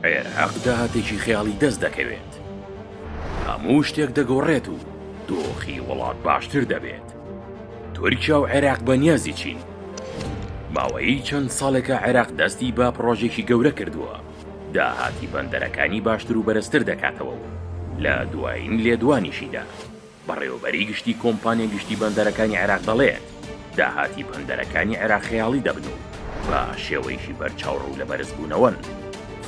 عێراق داهاتێکی خەیاڵی دەست دەکەوێت. هەموو شتێک دەگۆڕێت و دۆخی وڵات باشتر دەبێت. تورکیا و عێراق بەنیازی چین. ماوەی چەند ساڵێکە عێراق دەستی با پڕۆژێکی گەورە کردووە. داهاتی بەندەرەکانی باشتر و بەرزتر دەکاتەوە و لە دوایین لێدوانیشیدا بەڕێوەبەری گشتی کۆمپانیا گشتی بەندەرەکانی عێراق دەڵێت داهاتی بەندەرەکانی عێراق خەیاڵی دەبن و بە شێوەیەکی بەرچاوڕوو لە بەرزبوونەوەن.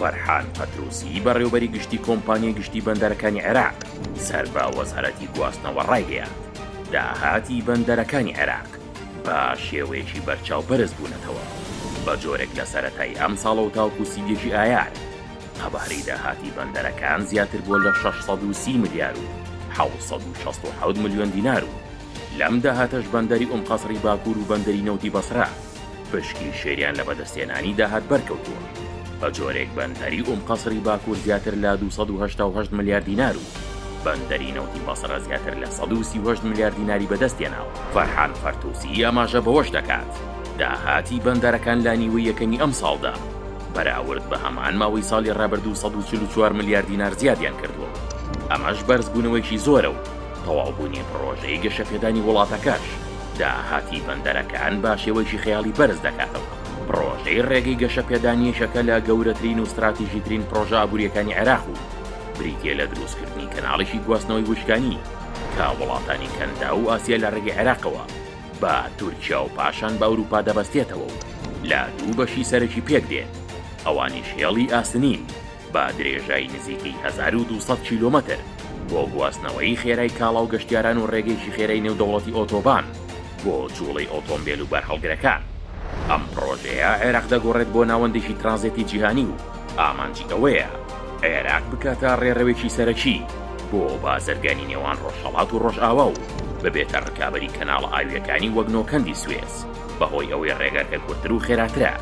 فەرحان پەتروسی بەڕێوەبەری گشتی کۆمپانیای گشتی بەندەرەکانی عێراق سەر بە وەزارەتی گواستنەوە ڕایگەیاند داهاتی بەندەرەکانی عێراق بە شێوەیەکی بەرچاو بەرز بوونەتەوە. بە جۆرێک لە سەرەتای ئەم ساڵە و تاوکو سیدێکی ئایار قەبارەی داهاتی بەندەرەکان زیاتر بووە لە 630 ملیار و 767 ملیۆن دینار و لەم داهاتەش بەندەری قەسری باکوور و بەندەری نەوتی بەسرا پشکی شێریان لە بەدەستێنانی داهات بەرکەوتووە. بە جۆرێک بەندەری قەسری باکوور زیاتر لە 288 ملیار دینار و بەندەری نەوتی بەسرا زیاتر لە 138 ملیار دیناری بەدەستێناوە. فەرحان فەرتوسی ئاماژە بەوەش دەکات داهاتی بەندەرەکان لا نیوەی یەکەمی ئەم ساڵدا بەراورد بە هەمان ماوەی ساڵی ڕابردوو 144 ملیار دینار زیادیان کردووە. ئەمەش بەرزبوونەوەیکی زۆرە و تەواوبوونی پرۆژەی گەشەپێدانی وڵاتەکەش داهاتی بەندەرەکان با شێوەیەکی خەیاڵی بەرز دەکاتەوە. پرۆژەی ڕێگەی گەشەپێدانیەشەکە لە گەورەترین و استراتیژیترین پرۆژە ئابووریەکانی عێراق و بریتیە لە دروستکردنی کەناڵێکی گواستنەوەی وشکانی کە وڵاتانی کەندا و ئاسیا لە ڕێگەی عێراقەوە بە تورکیا و پاشان بە ئەوروپا دەبەستێتەوە و لە دوو بەشی سەرەکی پێک دێت. ئەوانیش هێڵی ئاسنین بە درێژایی نزیکەی 1200 کیلۆمەتر بۆ گواستنەوەی خێرای کاڵا و گەشتیاران و ڕێگەیشی خێرای نێودەوڵەتی ئۆتۆبان بۆ جوڵەی ئۆتۆمبیل و بەرهەڵگرەکان. ئەم پرۆژەیە عێراق دەگۆڕێت بۆ ناوەندێکی ترانزیتی جیهانی و ئامانجی ئەوەیە عێراق بکاتە ڕێڕەوێکی سەرەکی بۆ بازرگانی نێوان ڕۆژهەڵات و ڕۆژئاوا و ببێتە ڕکابەری کەناڵە ئاویەکانی وەک نۆکەندی سوێز بەهۆی ئەوەی ڕێگەکە کورتتر و خێراترە.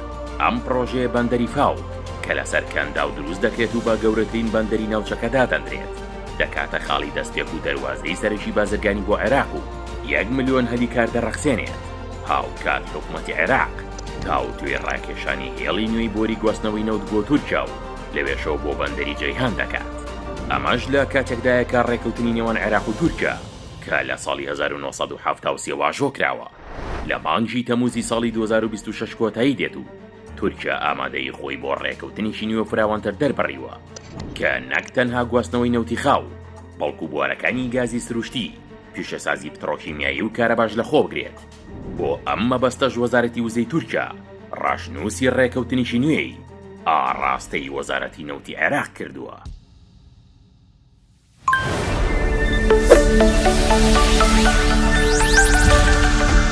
ئەم پرۆژەیە بەندەری فاو کە لەسەر کەندا و دروست دەکرێت و بە گەورەترین بەندەری ناوچەکەدا دەدرێت دەکاتە خاڵی دەستپێک و دەواازەی سەرەکی بازرگانی بۆ عێراق و 1 ملیۆن هەلیکار دەڕەخسێنێت. هاوکات حکوومەتی عێراق تاوتوێ ڕاکێشانی هێڵی نوێی بۆری گواستنەوەی نەوت بۆ تورکیا و لەوێشەوە بۆ بەندەری جەیهان دەکات. ئەمەش لە کاتێکدایە کە ڕێکەوتنی نێوان عێراق و تورکیا کە لە ساڵی 1970 واژۆ کراوە لە مانگی تەموزی ساڵی 2026 کۆتایی دێت و تورکیا ئامادەی خۆی بۆ ڕێکەوتنیشی نوێ فراوانتر دەربڕیوە کە نەک تەنها گواستنەوەی نەوتی خاو بەڵکو بوارەکانی گازی سروشتی پیشەسازی پترۆکیمیایی و کارەباش لە خۆ بگرێت. بۆ ئەم مەبەستەش وەزارەتی وزەی تورکیا ڕاشنووسی ڕێکەوتنیشی نوێی ئاڕاستەی وەزارەتی نەوتی عێراق کردووە.